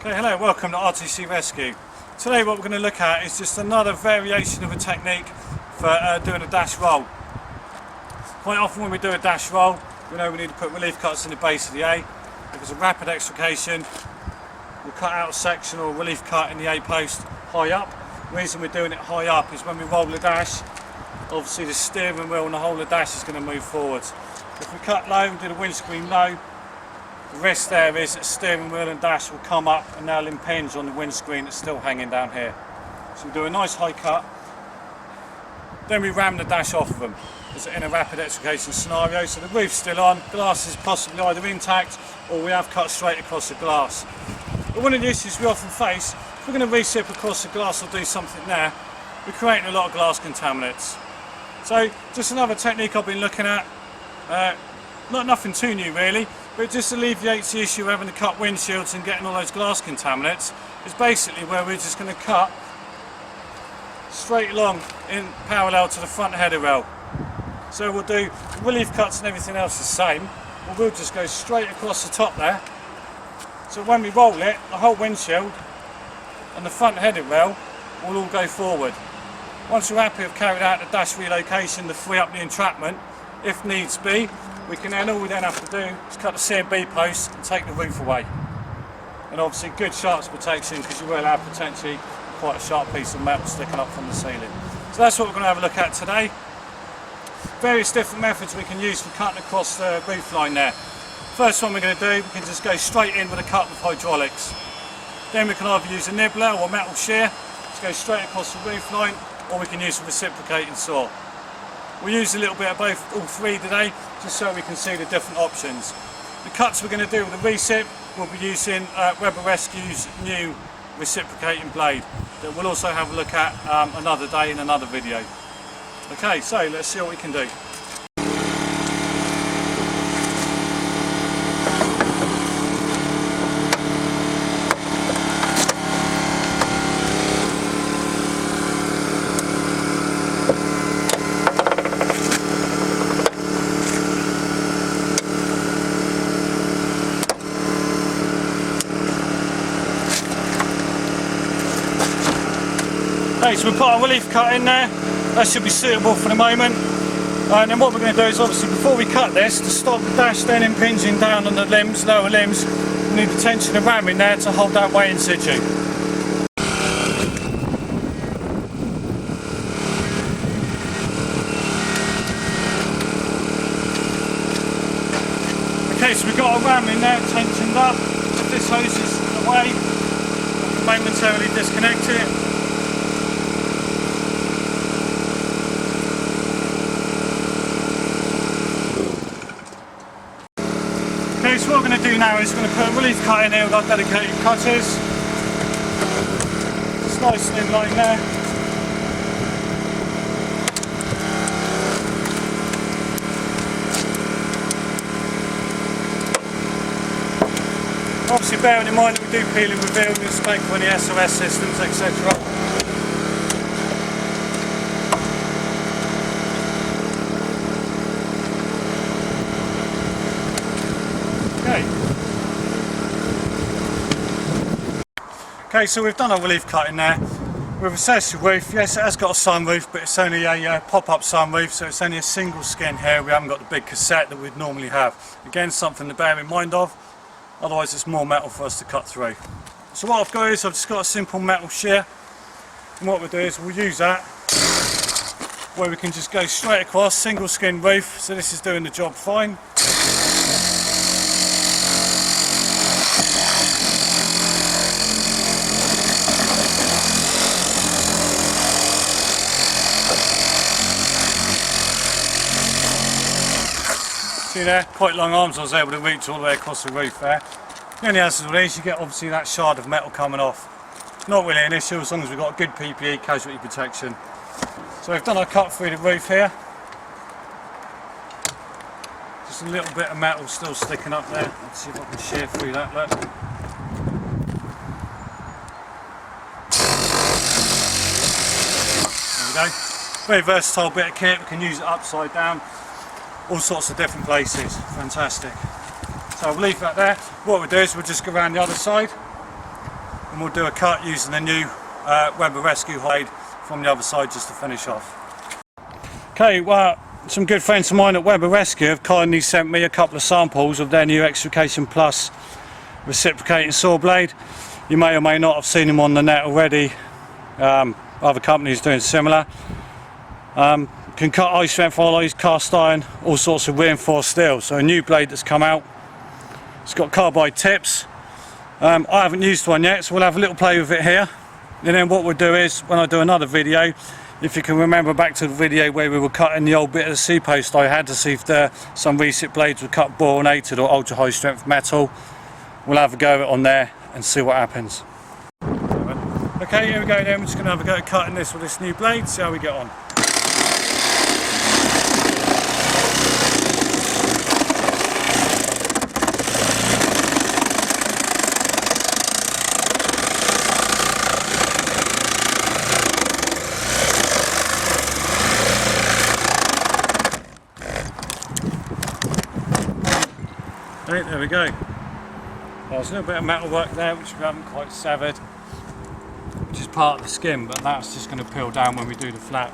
Okay, hello, welcome to RTC Rescue. Today what we're going to look at is just another variation of a technique for doing a dash roll. Quite often when we do a dash roll, we know we need to put relief cuts in the base of the A. If it's a rapid extrication, we'll cut out a section or a relief cut in the A post high up. The reason we're doing it high up is when we roll the dash, obviously the steering wheel and the whole of the dash is going to move forwards. If we cut low and do the windscreen low, the risk there is that steering wheel and dash will come up and they'll impinge on the windscreen that's still hanging down here. So we do a nice high cut, then we ram the dash off of them. As in a rapid extrication scenario, so the roof's still on, glass is possibly either intact or we have cut straight across the glass. But one of the issues we often face, if we're going to recip across the glass or do something there, we're creating a lot of glass contaminants. So just another technique I've been looking at, nothing too new really, but it just alleviates the issue of having to cut windshields and getting all those glass contaminants. It's basically where we're just going to cut straight along in parallel to the front header rail. So we'll do relief cuts and everything else the same, but we'll just go straight across the top there. So when we roll it, the whole windshield and the front header rail will all go forward. Once we're happy we've carried out the dash relocation to free up the entrapment, if needs be, all we then have to do is cut the C and B posts and take the roof away. And obviously good sharps protection, because you will have potentially quite a sharp piece of metal sticking up from the ceiling. So that's what we're going to have a look at today. Various different methods we can use for cutting across the roof line there. First one we're going to do, we can just go straight in with a cut with hydraulics. Then we can either use a nibbler or metal shear to go straight across the roof line, or we can use a reciprocating saw. We'll use a little bit of both, all three today, just so we can see the different options. The cuts we're going to do with the recip, we'll be using Weber Rescue's new reciprocating blade that we'll also have a look at another day in another video. Okay, so let's see what we can do. Okay, so we put our relief cut in there. That should be suitable for the moment. And then what we're going to do is, obviously before we cut this, to stop the dash then impinging down on the limbs, lower limbs, we need the tension of ram in there to hold that weight in situ. Okay, so we've got a ram in there, tensioned up. If this hose is away, we can momentarily disconnect it. Okay, so what we're going to do now is we're going to put a relief cut in here with our dedicated cutters. Just nice thin line there. Obviously bearing in mind that we do peel and reveal, we spec for any SOS systems, etc. Okay, so we've done our relief cut in there. We've assessed the roof. Yes, it has got a sunroof, but it's only a pop-up sunroof, so it's only a single skin here. We haven't got the big cassette that we'd normally have. Again, something to bear in mind of, otherwise it's more metal for us to cut through. So what I've got is I've just got a simple metal shear, and what we'll do is we'll use that, where we can just go straight across, single skin roof, so this is doing the job fine. See there, quite long arms, I was able to reach all the way across the roof there. The only answer to these, you get obviously that shard of metal coming off. Not really an issue as long as we've got good PPE, casualty protection. So we've done our cut through the roof here. Just a little bit of metal still sticking up there. Let's see if I can shear through that, look. There we go. Very versatile bit of kit, we can use it upside down. All sorts of different places. Fantastic. So I'll leave that there. What we'll do is we'll just go around the other side. and we'll do a cut using the new Weber Rescue blade from the other side just to finish off. Okay, well, some good friends of mine at Weber Rescue have kindly sent me a couple of samples of their new Extrication Plus reciprocating saw blade. You may or may not have seen them on the net already. Other companies doing similar. Can cut high strength alloys, cast iron, all sorts of reinforced steel. So a new blade that's come out. It's got carbide tips. I haven't used one yet, so we'll have a little play with it here. And then what we'll do is, when I do another video, if you can remember back to the video where we were cutting the old bit of the C-post I had to see if some recip blades were cut boronated or ultra high strength metal. We'll have a go at it on there and see what happens. Okay, here we go then. We're just going to have a go at cutting this with this new blade, see how we get on. Right, there we go. There's a little bit of metal work there which we haven't quite severed, which is part of the skin, but that's just going to peel down when we do the flap.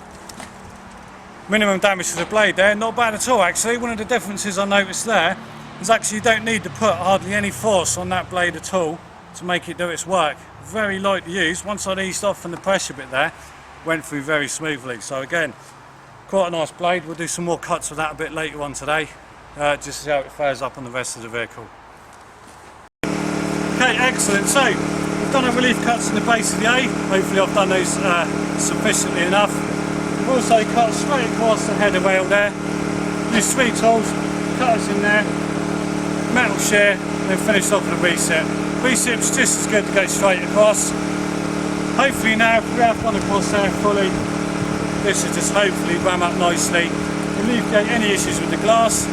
Minimum damage to the blade there, not bad at all actually. One of the differences I noticed there is actually you don't need to put hardly any force on that blade at all to make it do its work. Very light to use. Once I eased off from the pressure bit there, went through very smoothly. So again, quite a nice blade. We'll do some more cuts with that a bit later on today. Just to see how it fares up on the rest of the vehicle. Okay, excellent. So we've done our relief cuts in the base of the A. Hopefully I've done those sufficiently enough. We've also cut straight across the header rail there. Use 3 tools, cutters in there, metal shear, and then finished off with a recip. Recip's just as good to go straight across. Hopefully now, if we have gone across there fully, this should just hopefully ram up nicely, alleviate any issues with the glass.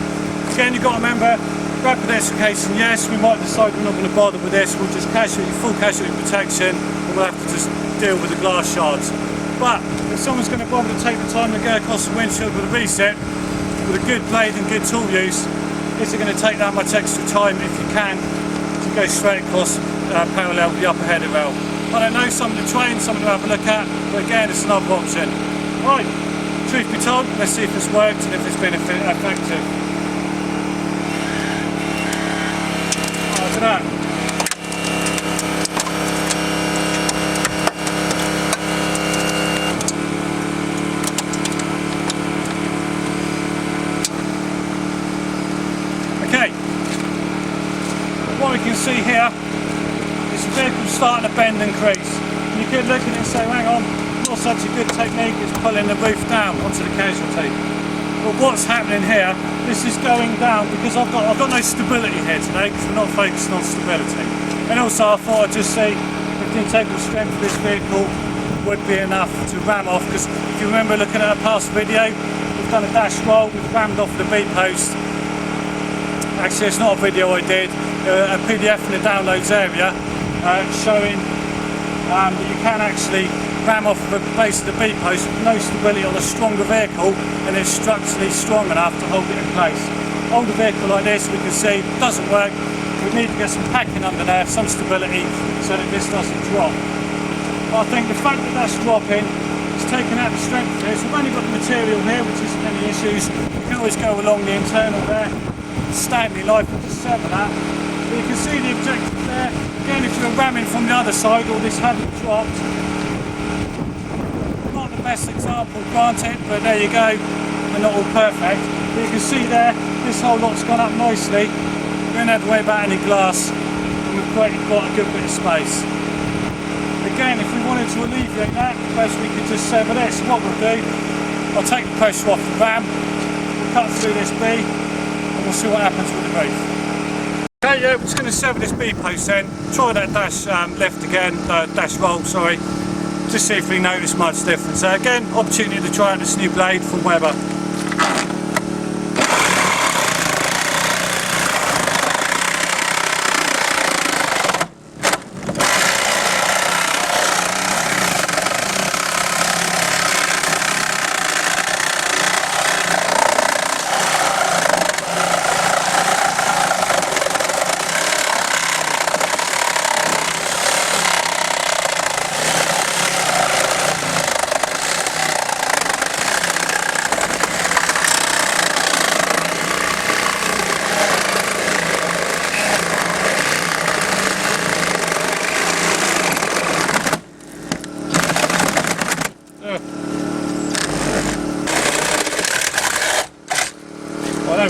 Again, you've got to remember, rapid extrication, yes, we might decide we're not going to bother with this, we'll just full casualty protection, and we'll have to just deal with the glass shards. But if someone's going to bother to take the time to go across the windshield with a recip, with a good blade and good tool use, is it going to take that much extra time, if you can, to go straight across parallel with the upper header rail? I don't know, something to try and something to have a look at, but again, it's another option. Right, truth be told, let's see if it's worked and if it's been effective. That. Okay, what we can see here is the vehicle starting to bend and crease. And you could look at it and say, hang on, not such a good technique, it's pulling the roof down onto the casualty. But what's happening here, this is going down because I've got no stability here today because we're not focusing on stability. And also I thought I'd just see if the integral strength of this vehicle would be enough to ram off, because if you remember looking at a past video, we've done a dash roll, we've rammed off the B-post. Actually it's not a video I did, a PDF in the downloads area showing that you can actually ram off the base of the B-post with no stability on a stronger vehicle, and it's structurally strong enough to hold it in place. Older vehicle like this, we can see, doesn't work. We need to get some packing under there, some stability, so that this doesn't drop. But I think the fact that that's dropping, it's taken out the strength of this. We've only got the material here, which isn't any issues. You can always go along the internal there, Stanley life, and just sever that. But you can see the objective there. Again, if you're ramming from the other side, or this hadn't dropped, best example, granted, but there you go, we're not all perfect. But you can see there, this whole lot's gone up nicely. We don't have to worry about any glass, and we've created quite a good bit of space. Again, if we wanted to alleviate that, best we could just sever this. What we'll do, I'll take the pressure off the ram, we'll cut through this B, and we'll see what happens with the roof. Okay, yeah, we're just going to sever this B post then, try that dash left again, dash roll, sorry. Just see if we notice much difference. Again, opportunity to try out this new blade from Weber.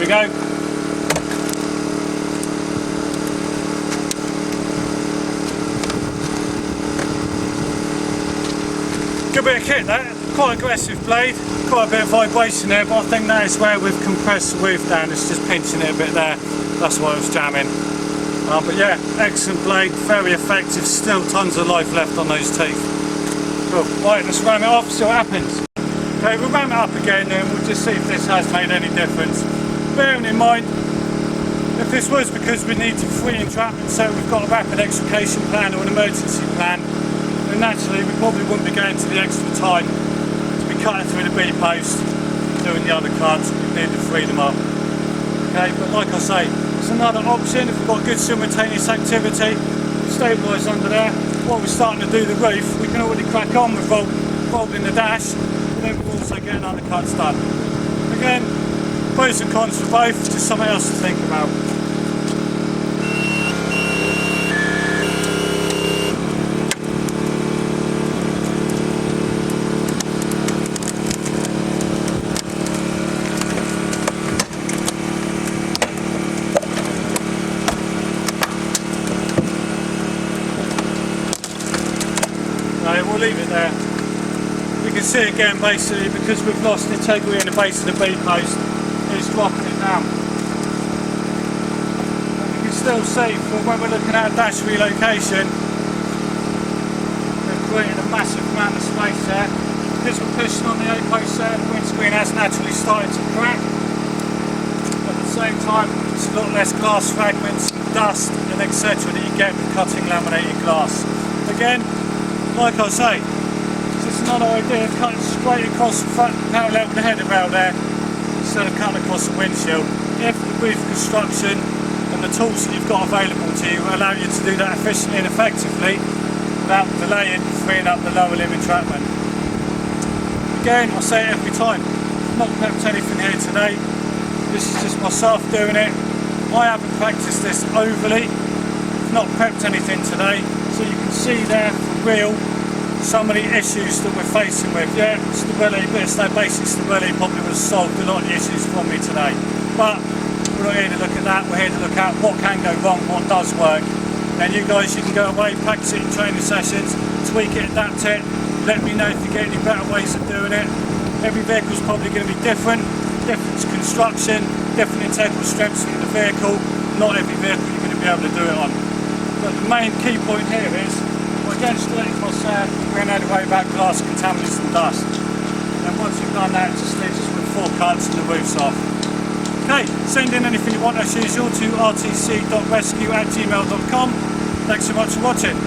go. Good bit of kit that, quite aggressive blade, quite a bit of vibration there, but I think that is where we've compressed the roof down, it's just pinching it a bit there, that's why it was jamming. But yeah, excellent blade, very effective, still tons of life left on those teeth. Cool. Right, let's ram it off, see what happens. Okay, we'll ram it up again and we'll just see if this has made any difference. Bearing in mind, if this was because we need to free entrapment, so we've got a rapid extrication plan or an emergency plan, then naturally we probably wouldn't be going to the extra time to be cutting through the B-post, doing the other cuts, we need to free them up. Okay, but like I say, it's another option if we've got good simultaneous activity, stabilise under there. While we're starting to do the roof, we can already crack on with folding the dash, but then we're also getting undercuts done. Again, pros and cons for both, just something else to think about. We'll leave it there. We can see again basically because we've lost integrity in the base of the B-post, it's dropping it down. And you can still see from when we're looking at a dash relocation, we're creating a massive amount of space there. Because we're pushing on the A-post there, the windscreen has naturally started to crack. At the same time, it's a lot less glass fragments, dust and etc. that you get with cutting laminated glass. Again, like I say, it's just another idea of cutting straight across the front, parallel with the header rail there, instead of cutting across the windshield. If the roof construction and the tools that you've got available to you will allow you to do that efficiently and effectively without delaying, freeing up the lower limb entrapment. Again, I say it every time, I've not prepped anything here today, this is just myself doing it. I haven't practiced this overly, I've not prepped anything today, so you can see there for real some of the issues that we're facing with. Yeah, stability, bit of basic stability probably would have solved a lot of the issues for me today. But we're not here to look at that, we're here to look at what can go wrong, what does work. And you guys, you can go away, practice it in training sessions, tweak it, adapt it, let me know if you get any better ways of doing it. Every vehicle's probably going to be different construction, different integral strengths in the vehicle, not every vehicle you're going to be able to do it on. But the main key point here is, we're again straight across there, we're going to worry about glass contaminants and dust. And once you've done that, it just leaves us with 4 cuts and the roof's off. Okay, send in anything you want as usual to rtc.rescue@gmail.com. Thanks so much for watching.